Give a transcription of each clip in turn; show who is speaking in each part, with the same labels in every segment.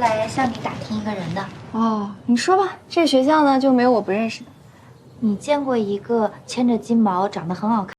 Speaker 1: 来向你打听一个人的。
Speaker 2: 哦，你说吧，这个学校呢就没有我不认识的。
Speaker 1: 你见过一个牵着金毛、长得很好看？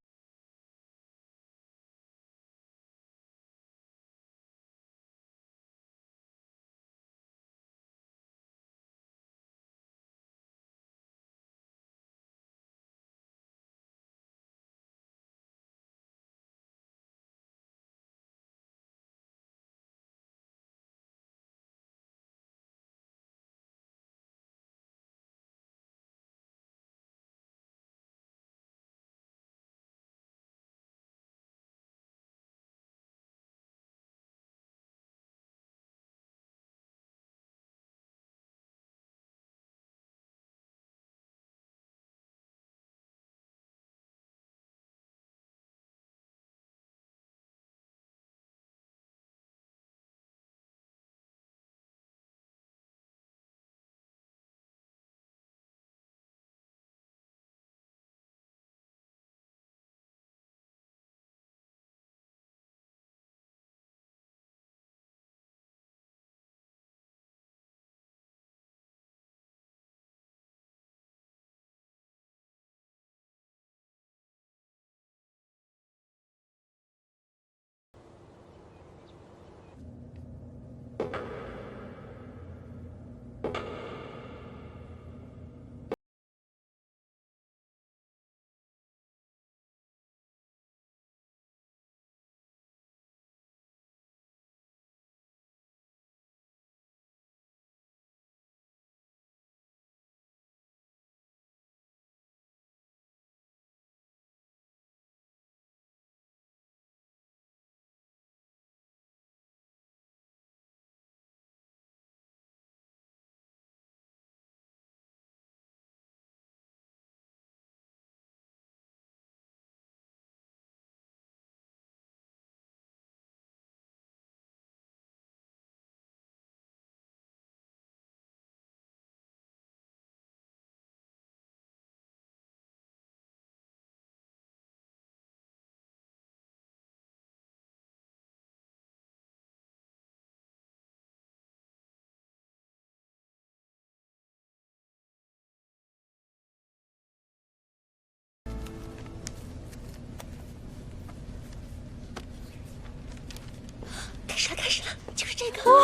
Speaker 3: 开始了，就是这个。哇，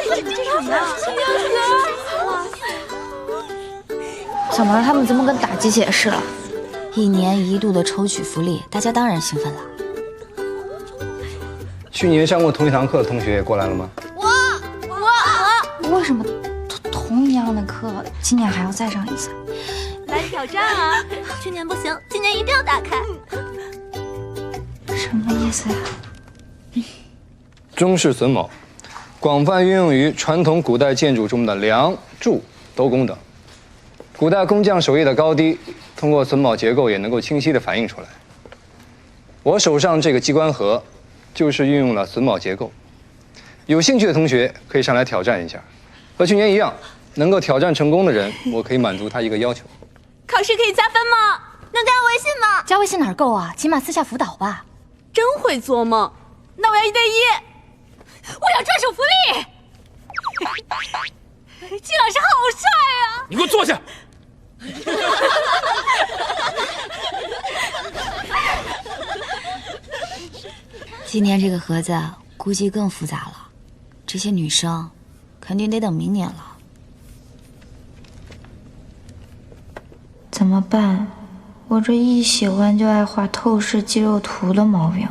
Speaker 3: 这是什么呀？青年
Speaker 1: 哇！小毛他们怎么跟打鸡血似的
Speaker 4: ？1年1度的抽取福利，大家当然兴奋了。
Speaker 5: 去年上过同一堂课的同学也过来了吗？
Speaker 1: 我为什么同一样的课，今年还要再上一次？
Speaker 3: 来挑战啊！去年不行，今年一定要打开。
Speaker 1: 什么意思呀？
Speaker 5: 中式榫卯，广泛运用于传统古代建筑中的梁、柱、斗拱等。古代工匠手艺的高低，通过榫卯结构也能够清晰地反映出来。我手上这个机关盒，就是运用了榫卯结构。有兴趣的同学可以上来挑战一下，和去年一样，能够挑战成功的人，我可以满足他一个要求。
Speaker 3: 考试可以加分吗？能加我微信吗？
Speaker 4: 加微信哪够啊？起码私下辅导吧。
Speaker 3: 真会做梦，那我要1对1。我要专属福利！季老师好帅啊！
Speaker 6: 你给我坐下！
Speaker 4: 今年这个盒子估计更复杂了，这些女生肯定得等明年了。
Speaker 1: 怎么办？我这一喜欢就爱画透视肌肉图的毛病。